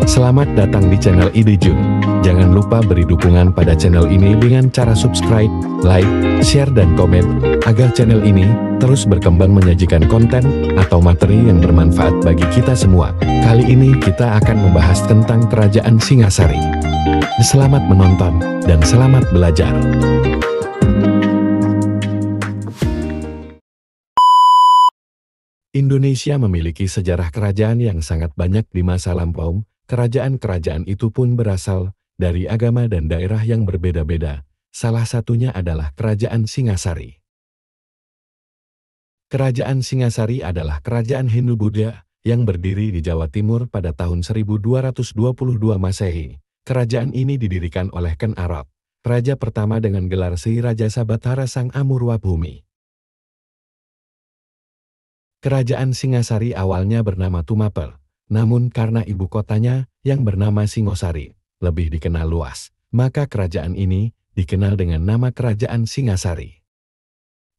Selamat datang di channel IDJUN. Jangan lupa beri dukungan pada channel ini dengan cara subscribe, like, share dan komen, agar channel ini terus berkembang menyajikan konten atau materi yang bermanfaat bagi kita semua. Kali ini kita akan membahas tentang Kerajaan Singasari. Selamat menonton dan selamat belajar. Indonesia memiliki sejarah kerajaan yang sangat banyak di masa lampau. Kerajaan-kerajaan itu pun berasal dari agama dan daerah yang berbeda-beda. Salah satunya adalah Kerajaan Singasari. Kerajaan Singasari adalah kerajaan Hindu-Buddha yang berdiri di Jawa Timur pada tahun 1222 Masehi. Kerajaan ini didirikan oleh Ken Arok, raja pertama dengan gelar Sri Raja Sabatara Sang Amurwabhumi. Kerajaan Singasari awalnya bernama Tumapel. Namun karena ibu kotanya yang bernama Singosari lebih dikenal luas, maka kerajaan ini dikenal dengan nama Kerajaan Singasari.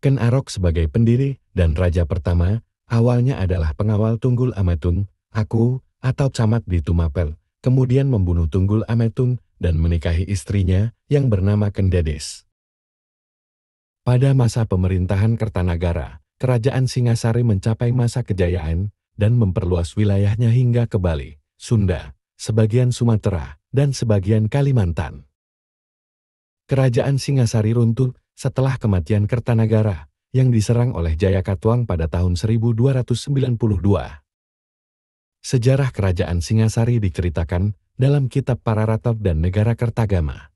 Ken Arok sebagai pendiri dan raja pertama, awalnya adalah pengawal Tunggul Ametung, Aku, atau camat di Tumapel, kemudian membunuh Tunggul Ametung dan menikahi istrinya yang bernama Ken Dedes. Pada masa pemerintahan Kertanagara, Kerajaan Singasari mencapai masa kejayaan dan memperluas wilayahnya hingga ke Bali, Sunda, sebagian Sumatera, dan sebagian Kalimantan. Kerajaan Singasari runtuh setelah kematian Kertanagara yang diserang oleh Jayakatwang pada tahun 1292. Sejarah Kerajaan Singasari diceritakan dalam kitab Pararata dan Negara Kertagama.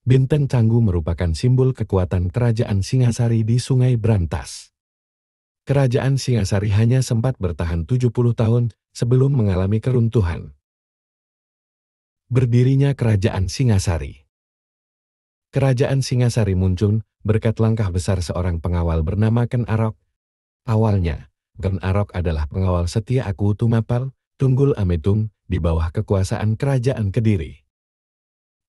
Bintang Canggu merupakan simbol kekuatan Kerajaan Singasari di Sungai Brantas. Kerajaan Singasari hanya sempat bertahan 70 tahun sebelum mengalami keruntuhan. Berdirinya Kerajaan Singasari. Kerajaan Singasari muncul berkat langkah besar seorang pengawal bernama Ken Arok. Awalnya, Ken Arok adalah pengawal setia Aku Tumapel, Tunggul Ametung di bawah kekuasaan Kerajaan Kediri.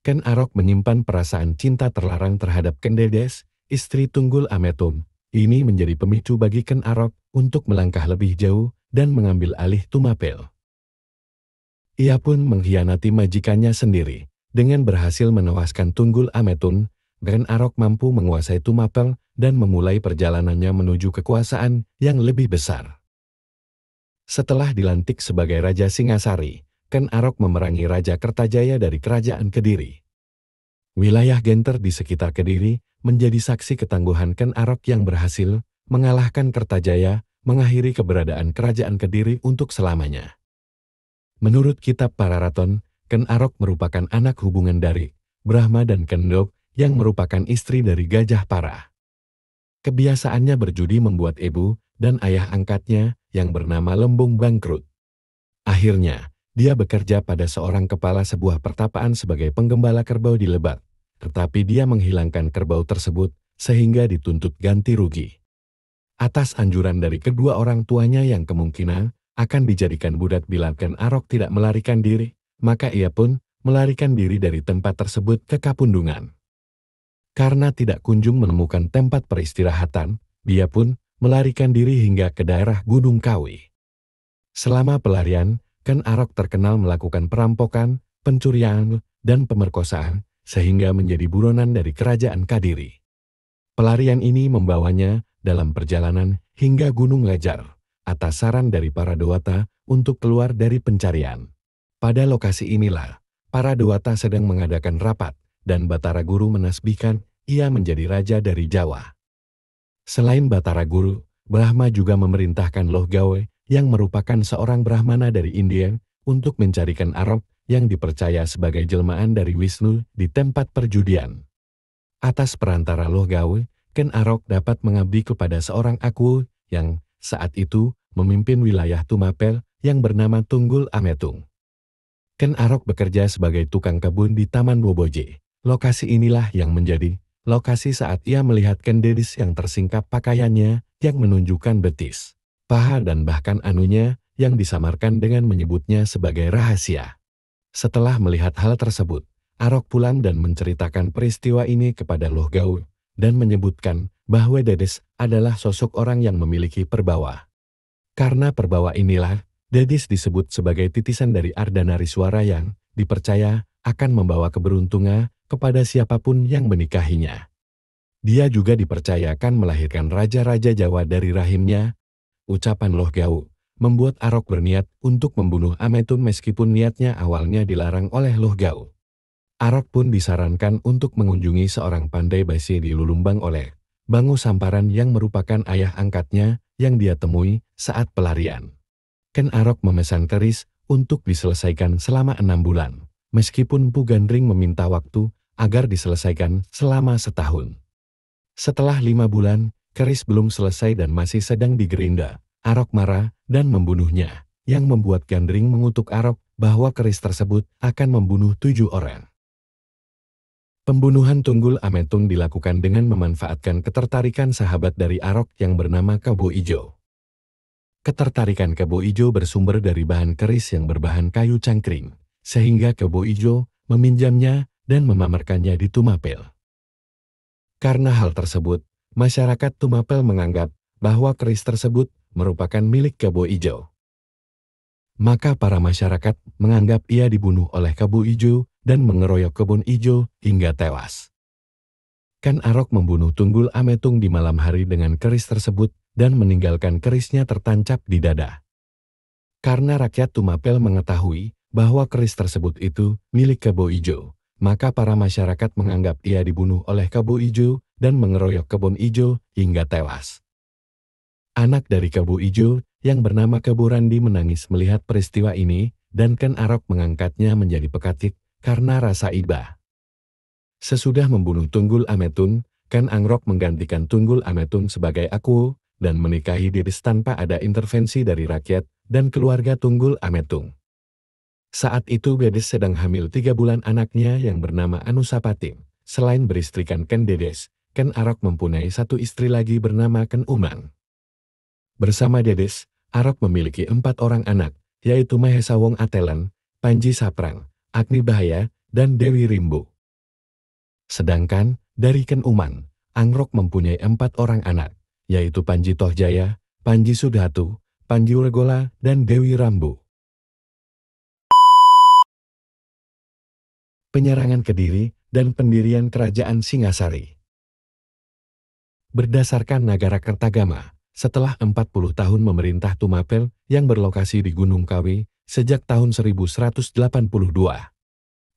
Ken Arok menyimpan perasaan cinta terlarang terhadap Ken Dedes, istri Tunggul Ametung. Ini menjadi pemicu bagi Ken Arok untuk melangkah lebih jauh dan mengambil alih Tumapel. Ia pun mengkhianati majikannya sendiri. Dengan berhasil menewaskan Tunggul Ametung, Ken Arok mampu menguasai Tumapel dan memulai perjalanannya menuju kekuasaan yang lebih besar. Setelah dilantik sebagai Raja Singasari, Ken Arok memerangi Raja Kertajaya dari Kerajaan Kediri. Wilayah Genter di sekitar Kediri menjadi saksi ketangguhan Ken Arok yang berhasil mengalahkan Kertajaya, mengakhiri keberadaan Kerajaan Kediri untuk selamanya. Menurut kitab Pararaton, Ken Arok merupakan anak hubungan dari Brahma dan Kendok yang merupakan istri dari Gajah Para. Kebiasaannya berjudi membuat ibu dan ayah angkatnya yang bernama Lembung bangkrut. Akhirnya, dia bekerja pada seorang kepala sebuah pertapaan sebagai penggembala kerbau di Lebak. Tetapi dia menghilangkan kerbau tersebut sehingga dituntut ganti rugi. Atas anjuran dari kedua orang tuanya yang kemungkinan akan dijadikan budak bila Ken Arok tidak melarikan diri, maka ia pun melarikan diri dari tempat tersebut ke Kapundungan. Karena tidak kunjung menemukan tempat peristirahatan, dia pun melarikan diri hingga ke daerah Gunung Kawi. Selama pelarian, Ken Arok terkenal melakukan perampokan, pencurian, dan pemerkosaan, sehingga menjadi buronan dari Kerajaan Kadiri. Pelarian ini membawanya dalam perjalanan hingga Gunung Lajar, atas saran dari para dewata untuk keluar dari pencarian. Pada lokasi inilah, para dewata sedang mengadakan rapat, dan Batara Guru menasbihkan ia menjadi raja dari Jawa. Selain Batara Guru, Brahma juga memerintahkan Loh Gawe, yang merupakan seorang Brahmana dari India, untuk mencarikan Arok yang dipercaya sebagai jelmaan dari Wisnu di tempat perjudian. Atas perantara Loh Gawe, Ken Arok dapat mengabdi kepada seorang Aku yang saat itu memimpin wilayah Tumapel yang bernama Tunggul Ametung. Ken Arok bekerja sebagai tukang kebun di Taman Boboje. Lokasi inilah yang menjadi lokasi saat ia melihat Ken Dedes yang tersingkap pakaiannya yang menunjukkan betis, paha dan bahkan anunya yang disamarkan dengan menyebutnya sebagai rahasia. Setelah melihat hal tersebut, Arok pulang dan menceritakan peristiwa ini kepada Loh Gawe dan menyebutkan bahwa Dedes adalah sosok orang yang memiliki perbawa. Karena perbawa inilah, Dedis disebut sebagai titisan dari Ardhanariswara yang dipercaya akan membawa keberuntungan kepada siapapun yang menikahinya. Dia juga dipercayakan melahirkan raja-raja Jawa dari rahimnya. Ucapan Lohgau membuat Arok berniat untuk membunuh Ametun meskipun niatnya awalnya dilarang oleh Lohgau. Arok pun disarankan untuk mengunjungi seorang pandai basi di Lulumbang oleh Bangu Samparan yang merupakan ayah angkatnya yang dia temui saat pelarian. Ken Arok memesan keris untuk diselesaikan selama 6 bulan, meskipun Pu Gandring meminta waktu agar diselesaikan selama setahun. Setelah 5 bulan, keris belum selesai dan masih sedang digerinda. Arok marah dan membunuhnya, yang membuat Gandring mengutuk Arok bahwa keris tersebut akan membunuh 7 orang. Pembunuhan Tunggul Ametung dilakukan dengan memanfaatkan ketertarikan sahabat dari Arok yang bernama Kebo Ijo. Ketertarikan Kebo Ijo bersumber dari bahan keris yang berbahan kayu cangkring, sehingga Kebo Ijo meminjamnya dan memamerkannya di Tumapel. Karena hal tersebut, masyarakat Tumapel menganggap bahwa keris tersebut merupakan milik Kebo Ijo. Maka para masyarakat menganggap ia dibunuh oleh Kebo Ijo dan mengeroyok kebun ijo hingga tewas. Ken Arok membunuh Tunggul Ametung di malam hari dengan keris tersebut dan meninggalkan kerisnya tertancap di dada. Karena rakyat Tumapel mengetahui bahwa keris tersebut itu milik Kebo Ijo, maka para masyarakat menganggap ia dibunuh oleh Kebo Ijo dan mengeroyok kebun ijo hingga tewas. Anak dari Kebo Ijo yang bernama Kebo Randi menangis melihat peristiwa ini dan Ken Arok mengangkatnya menjadi pekatik karena rasa iba. Sesudah membunuh Tunggul Ametun, Ken Arok menggantikan Tunggul Ametun sebagai aku dan menikahi Dedis tanpa ada intervensi dari rakyat dan keluarga Tunggul Ametung. Saat itu Dedis sedang hamil 3 bulan anaknya yang bernama Anusapating. Selain beristrikan Ken Dedes, Ken Arok mempunyai satu istri lagi bernama Ken Umang. Bersama Dedes, Arok memiliki 4 orang anak, yaitu Mahesa Wong Atelan, Panji Saprang, Agni Bahaya, dan Dewi Rimbu. Sedangkan, dari Ken Umang, Angrok mempunyai 4 orang anak, yaitu Panji Tohjaya, Panji Sudhatu, Panji Urgola, dan Dewi Rambu. Penyerangan Kediri dan pendirian Kerajaan Singasari. Berdasarkan Nagara Kertagama, setelah 40 tahun memerintah Tumapel yang berlokasi di Gunung Kawi sejak tahun 1182,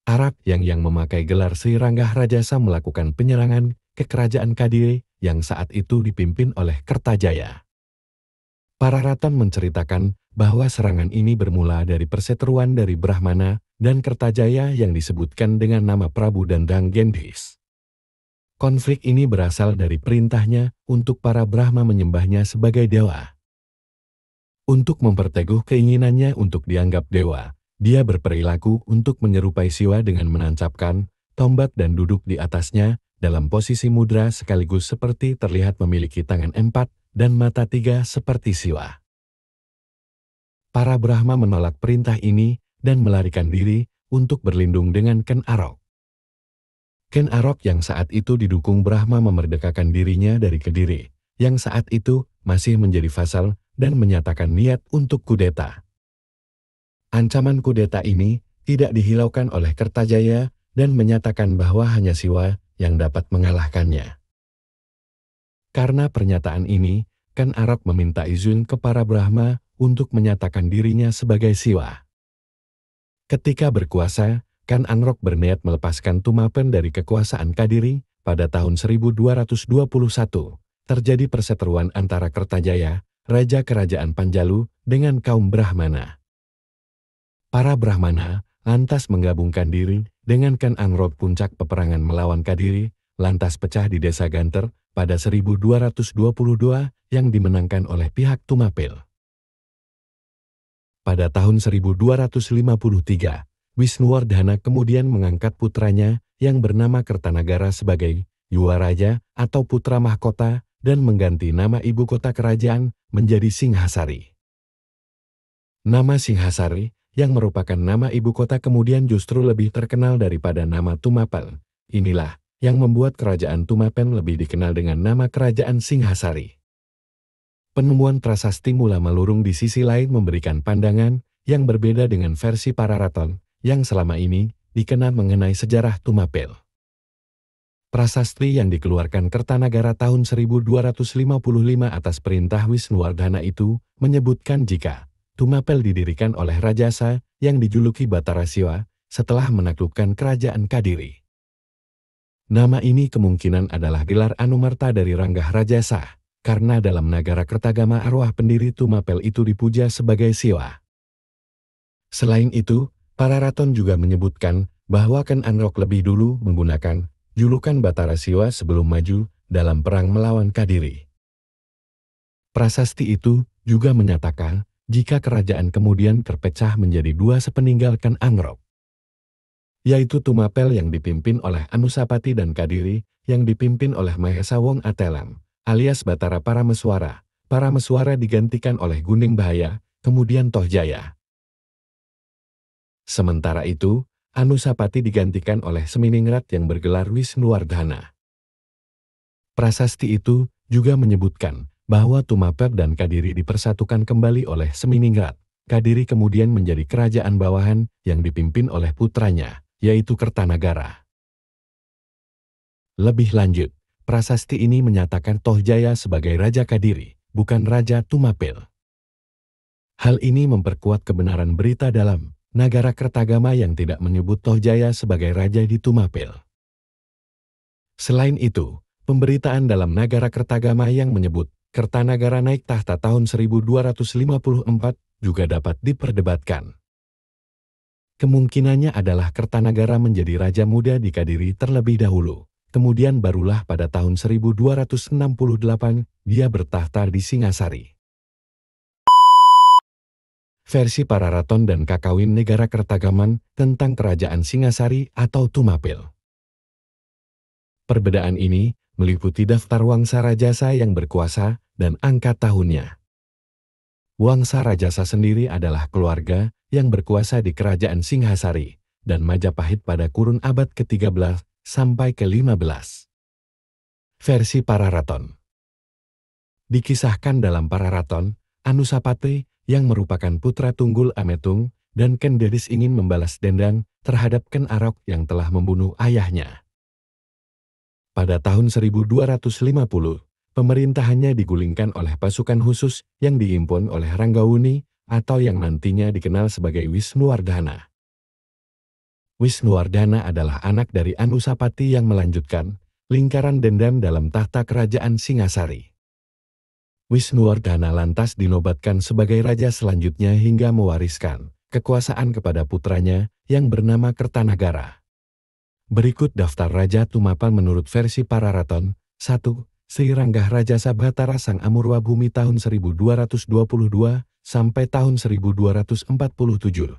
Arab yang memakai gelar Sri Ranggah Rajasa melakukan penyerangan ke Kerajaan Kadiri yang saat itu dipimpin oleh Kertajaya. Para ratan menceritakan bahwa serangan ini bermula dari perseteruan dari Brahmana dan Kertajaya yang disebutkan dengan nama Prabu Dandang Gendhis. Konflik ini berasal dari perintahnya untuk para Brahma menyembahnya sebagai dewa. Untuk memperteguh keinginannya untuk dianggap dewa, dia berperilaku untuk menyerupai Siwa dengan menancapkan tombak dan duduk di atasnya dalam posisi mudra sekaligus seperti terlihat memiliki tangan 4 dan mata 3 seperti Siwa. Para Brahma menolak perintah ini dan melarikan diri untuk berlindung dengan Ken Arok. Ken Arok yang saat itu didukung Brahma memerdekakan dirinya dari Kediri, yang saat itu masih menjadi vasal dan menyatakan niat untuk kudeta. Ancaman kudeta ini tidak dihiraukan oleh Kertajaya dan menyatakan bahwa hanya Siwa yang dapat mengalahkannya. Karena pernyataan ini, Ken Arok meminta izin ke para Brahma untuk menyatakan dirinya sebagai Siwa. Ketika berkuasa, Ken Arok berniat melepaskan Tumapen dari kekuasaan Kadiri. Pada tahun 1221, terjadi perseteruan antara Kertajaya, Raja Kerajaan Panjalu, dengan kaum Brahmana. Para Brahmana lantas menggabungkan diri dengan Ken Arok. Puncak peperangan melawan Kadiri lantas pecah di desa Ganter pada 1222 yang dimenangkan oleh pihak Tumapel. Pada tahun 1253, Wisnuwardhana kemudian mengangkat putranya yang bernama Kertanagara sebagai Yuwaraja atau putra mahkota dan mengganti nama ibu kota kerajaan menjadi Singhasari. Nama Singhasari yang merupakan nama ibu kota kemudian justru lebih terkenal daripada nama Tumapel. Inilah yang membuat kerajaan Tumapel lebih dikenal dengan nama Kerajaan Singhasari. Penemuan prasasti Mula Malurung di sisi lain memberikan pandangan yang berbeda dengan versi Pararaton yang selama ini dikenal mengenai sejarah Tumapel. Prasasti yang dikeluarkan Kertanagara tahun 1255 atas perintah Wisnuwardhana itu menyebutkan jika Tumapel didirikan oleh Rajasa yang dijuluki Batara Siwa setelah menaklukkan kerajaan Kadiri. Nama ini kemungkinan adalah gelar Anumerta dari Ranggah Rajasa, karena dalam Nagara Kertagama arwah pendiri Tumapel itu dipuja sebagai Siwa. Selain itu, Pararaton juga menyebutkan bahwa Ken Anrok lebih dulu menggunakan julukan Batara Siwa sebelum maju dalam perang melawan Kadiri. Prasasti itu juga menyatakan jika kerajaan kemudian terpecah menjadi dua sepeninggal Ken Anrok, yaitu Tumapel yang dipimpin oleh Anusapati dan Kadiri yang dipimpin oleh Mahesa Wong Atelam, alias Batara Parameswara. Parameswara digantikan oleh Gunung Bahaya, kemudian Tohjaya. Sementara itu, Anusapati digantikan oleh Seminingrat yang bergelar Wisnuwardhana. Prasasti itu juga menyebutkan bahwa Tumapel dan Kadiri dipersatukan kembali oleh Seminingrat. Kadiri kemudian menjadi kerajaan bawahan yang dipimpin oleh putranya, yaitu Kertanagara. Lebih lanjut, prasasti ini menyatakan Tohjaya sebagai Raja Kadiri, bukan Raja Tumapel. Hal ini memperkuat kebenaran berita dalam Nagara Kertagama yang tidak menyebut Tohjaya sebagai raja di Tumapel. Selain itu, pemberitaan dalam Nagara Kertagama yang menyebut Kertanagara naik tahta tahun 1254 juga dapat diperdebatkan. Kemungkinannya adalah Kertanagara menjadi raja muda di Kadiri terlebih dahulu. Kemudian barulah pada tahun 1268 dia bertahta di Singasari. Versi Pararaton dan Kakawin Negara Kertagaman tentang Kerajaan Singasari atau Tumapel. Perbedaan ini meliputi daftar Wangsa Rajasa yang berkuasa dan angka tahunnya. Wangsa Rajasa sendiri adalah keluarga yang berkuasa di Kerajaan Singhasari dan Majapahit pada kurun abad ke-13 sampai ke-15. Versi Pararaton. Dikisahkan dalam Pararaton, Anusapati yang merupakan putra tunggul Ametung dan Ken Dedis ingin membalas dendam terhadap Ken Arok yang telah membunuh ayahnya. Pada tahun 1250, pemerintahannya digulingkan oleh pasukan khusus yang diimpun oleh Ranggawuni atau yang nantinya dikenal sebagai Wisnuwardhana. Wisnuwardhana adalah anak dari Anusapati yang melanjutkan lingkaran dendam dalam tahta kerajaan Singasari. Wisnuwardhana lantas dinobatkan sebagai raja selanjutnya hingga mewariskan kekuasaan kepada putranya yang bernama Kertanagara. Berikut daftar Raja Tumapel menurut versi Pararaton. 1. Sri Ranggah Rajasa Batara Sang Amurwa Bumi tahun 1222 sampai tahun 1247. 2.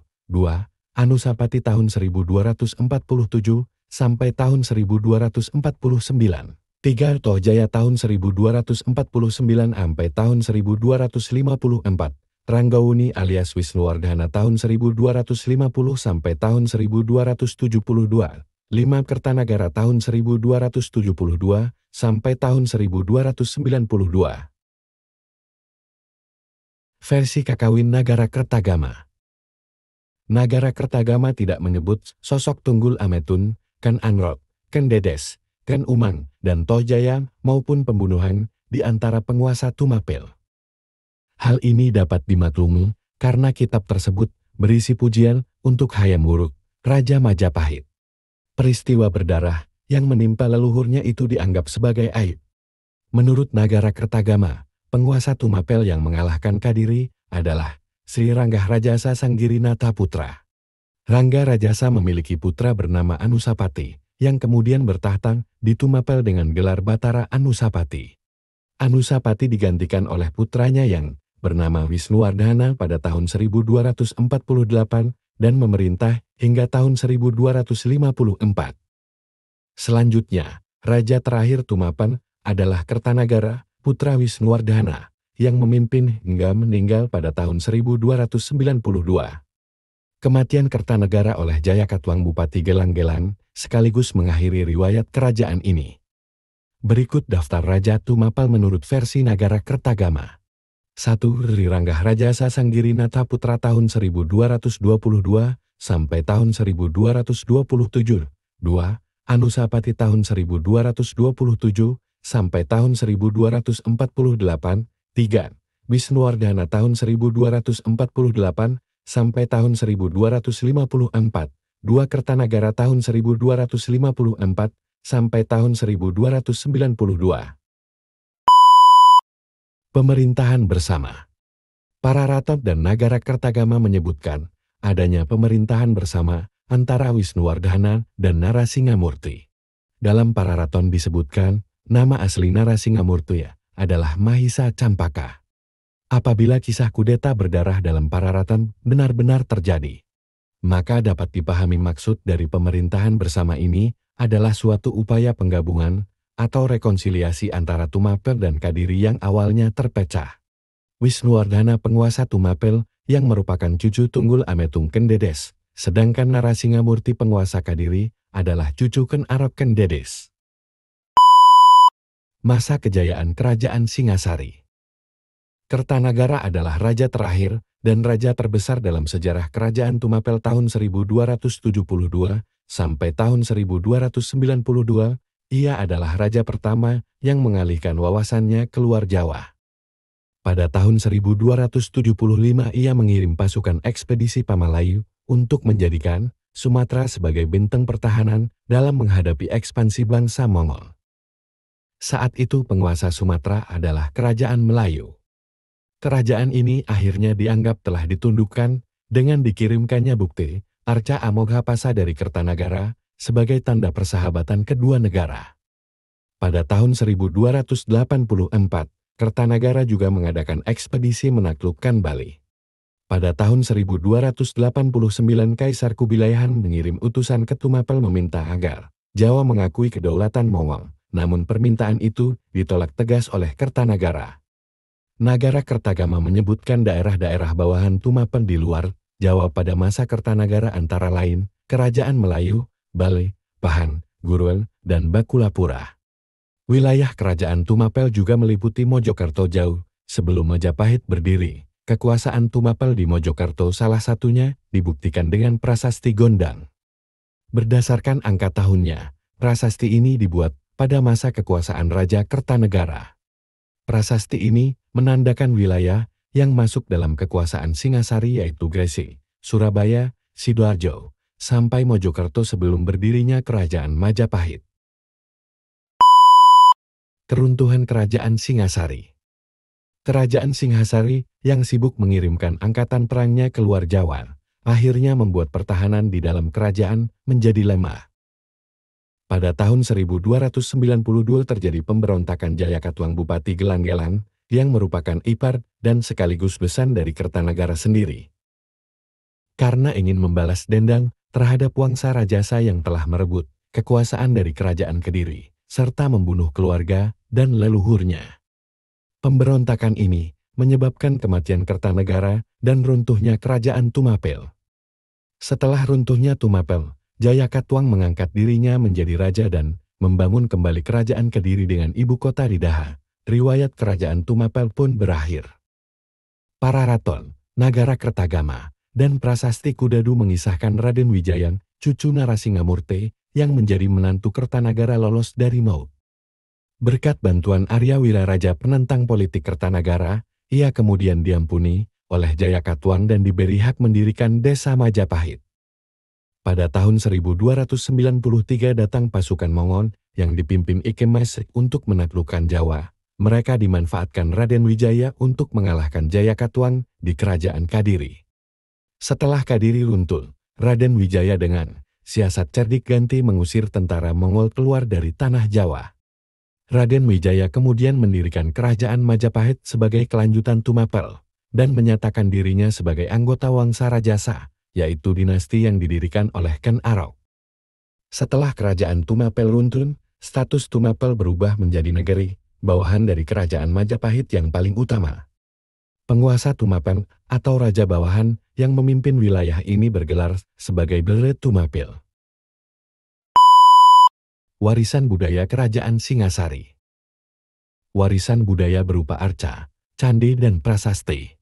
Anusapati tahun 1247 sampai tahun 1249. 3. Tohjaya tahun 1249 sampai tahun 1254. Ranggawuni alias Wisnuwardhana tahun 1250 sampai tahun 1272. 5. Kertanagara tahun 1272 sampai tahun 1292. Versi Kakawin Nagara Kertagama. Nagara Kertagama tidak menyebut sosok Tunggul Ametun, Ken Anrok, Ken Dedes, Ken Umang, dan Tohjaya maupun pembunuhan di antara penguasa Tumapel. Hal ini dapat dimaklumi karena kitab tersebut berisi pujian untuk Hayam Wuruk, Raja Majapahit. Peristiwa berdarah yang menimpa leluhurnya itu dianggap sebagai aib. Menurut Nagara Kertagama, penguasa Tumapel yang mengalahkan Kadiri adalah Sri Ranggah Rajasa Sanggirinata Putra. Rangga Rajasa memiliki putra bernama Anusapati, yang kemudian bertahta di Tumapel dengan gelar Batara Anusapati. Anusapati digantikan oleh putranya yang bernama Wisnuwardhana pada tahun 1248 dan memerintah hingga tahun 1254. Selanjutnya, raja terakhir Tumapel adalah Kertanagara, putra Wisnuwardhana, yang memimpin hingga meninggal pada tahun 1292. Kematian Kertanagara oleh Jayakatwang Bupati Gelang-Gelang sekaligus mengakhiri riwayat kerajaan ini. Berikut daftar Raja Tumapel menurut versi Nagara Kertagama. 1. Riranggah Raja Sasanggirina Putra tahun 1222 sampai tahun 1227. 2. Anusapati tahun 1227 sampai tahun 1248. 3. Wisnuwardhana tahun 1248 sampai tahun 1254. 2. Kertanagara tahun 1254 sampai tahun 1292. Pemerintahan bersama. Para raton dan Nagara Kertagama menyebutkan adanya pemerintahan bersama antara Wisnuwardhana dan Narasingamurti. Dalam para raton disebutkan nama asli Narasingamurti adalah Mahisa Campaka. Apabila kisah kudeta berdarah dalam para raton benar-benar terjadi, maka dapat dipahami maksud dari pemerintahan bersama ini adalah suatu upaya penggabungan atau rekonsiliasi antara Tumapel dan Kadiri yang awalnya terpecah. Wisnuwardhana penguasa Tumapel yang merupakan cucu tunggul Ametung Kendedes, sedangkan Narasingamurti penguasa Kadiri adalah cucu Ken Arok Kendedes. Masa kejayaan Kerajaan Singasari. Kertanagara adalah raja terakhir dan raja terbesar dalam sejarah Kerajaan Tumapel tahun 1272 sampai tahun 1292. Ia adalah raja pertama yang mengalihkan wawasannya keluar Jawa. Pada tahun 1275 ia mengirim pasukan ekspedisi Pamalayu untuk menjadikan Sumatera sebagai benteng pertahanan dalam menghadapi ekspansi bangsa Mongol. Saat itu penguasa Sumatera adalah Kerajaan Melayu. Kerajaan ini akhirnya dianggap telah ditundukkan dengan dikirimkannya bukti Arca Amoghapasa dari Kertanagara sebagai tanda persahabatan kedua negara. Pada tahun 1284, Kertanagara juga mengadakan ekspedisi menaklukkan Bali. Pada tahun 1289 Kaisar Kubilai Han mengirim utusan ke Tumapel meminta agar Jawa mengakui kedaulatan Mongol, namun permintaan itu ditolak tegas oleh Kertanagara. Nagara Kertagama menyebutkan daerah-daerah bawahan Tumapel di luar Jawa pada masa Kertanagara antara lain Kerajaan Melayu, Bali, Pahan, Gurul, dan Bakulapura. Wilayah Kerajaan Tumapel juga meliputi Mojokerto jauh sebelum Majapahit berdiri. Kekuasaan Tumapel di Mojokerto salah satunya dibuktikan dengan Prasasti Gondang. Berdasarkan angka tahunnya, prasasti ini dibuat pada masa kekuasaan Raja Kertanegara. Prasasti ini menandakan wilayah yang masuk dalam kekuasaan Singasari yaitu Gresik, Surabaya, Sidoarjo, sampai Mojokerto sebelum berdirinya Kerajaan Majapahit. Keruntuhan Kerajaan Singasari. Kerajaan Singhasari yang sibuk mengirimkan angkatan perangnya keluar Jawa, akhirnya membuat pertahanan di dalam kerajaan menjadi lemah. Pada tahun 1292 terjadi pemberontakan Jayakatwang Bupati Gelanggelan, yang merupakan ipar dan sekaligus besan dari Kertanagara sendiri. Karena ingin membalas dendam terhadap Wangsa Rajasa yang telah merebut kekuasaan dari Kerajaan Kediri, serta membunuh keluarga dan leluhurnya. Pemberontakan ini menyebabkan kematian Kertanegara dan runtuhnya Kerajaan Tumapel. Setelah runtuhnya Tumapel, Jayakatwang mengangkat dirinya menjadi raja dan membangun kembali Kerajaan Kediri dengan ibu kota di Daha. Riwayat Kerajaan Tumapel pun berakhir. Para raton, Nagara Kertagama, dan Prasasti Kudadu mengisahkan Raden Wijaya, cucu Narasingamurti, yang menjadi menantu Kertanagara lolos dari maut. Berkat bantuan Arya Wiraraja penentang politik Kertanagara, ia kemudian diampuni oleh Jayakatwang dan diberi hak mendirikan Desa Majapahit. Pada tahun 1293 datang pasukan Mongol yang dipimpin Ikemas untuk menaklukkan Jawa. Mereka dimanfaatkan Raden Wijaya untuk mengalahkan Jayakatwang di Kerajaan Kadiri. Setelah Kadiri runtuh, Raden Wijaya dengan siasat cerdik ganti mengusir tentara Mongol keluar dari tanah Jawa. Raden Wijaya kemudian mendirikan Kerajaan Majapahit sebagai kelanjutan Tumapel, dan menyatakan dirinya sebagai anggota Wangsa Rajasa, yaitu dinasti yang didirikan oleh Ken Arok. Setelah Kerajaan Tumapel runtuh, status Tumapel berubah menjadi negeri bawahan dari Kerajaan Majapahit yang paling utama. Penguasa Tumapel atau Raja Bawahan yang memimpin wilayah ini bergelar sebagai Bele Tumapel. Warisan budaya Kerajaan Singasari. Warisan budaya berupa arca, candi dan prasasti.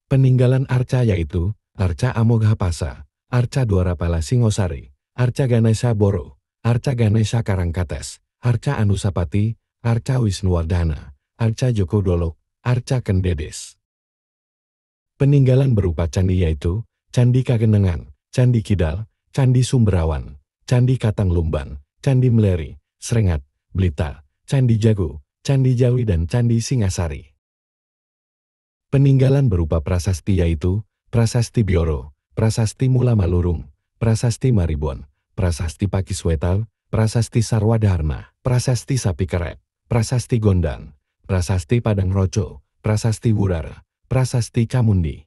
Peninggalan arca yaitu Arca Amoghapasa, Arca Dwarapala Singosari, Arca Ganesha Boro, Arca Ganesha Karangkates, Arca Anusapati, Arca Wisnuwardhana, Arca Joko Dolok, Arca Kendedes. Peninggalan berupa candi yaitu Candi Kagenengan, Candi Kidal, Candi Sumberawan, Candi Katanglumban, Candi Meleri, Srengat, Blitar, Candi Jago, Candi Jawi dan Candi Singasari. Peninggalan berupa prasasti yaitu Prasasti Bioro, Prasasti Mula Malurung, Prasasti Maribon, Prasasti Pakiswetal, Prasasti Sarwadharna, Prasasti Sapi Keret, Prasasti Gondang, Prasasti Padang Roco, Prasasti Wurar, Prasasti Camundi.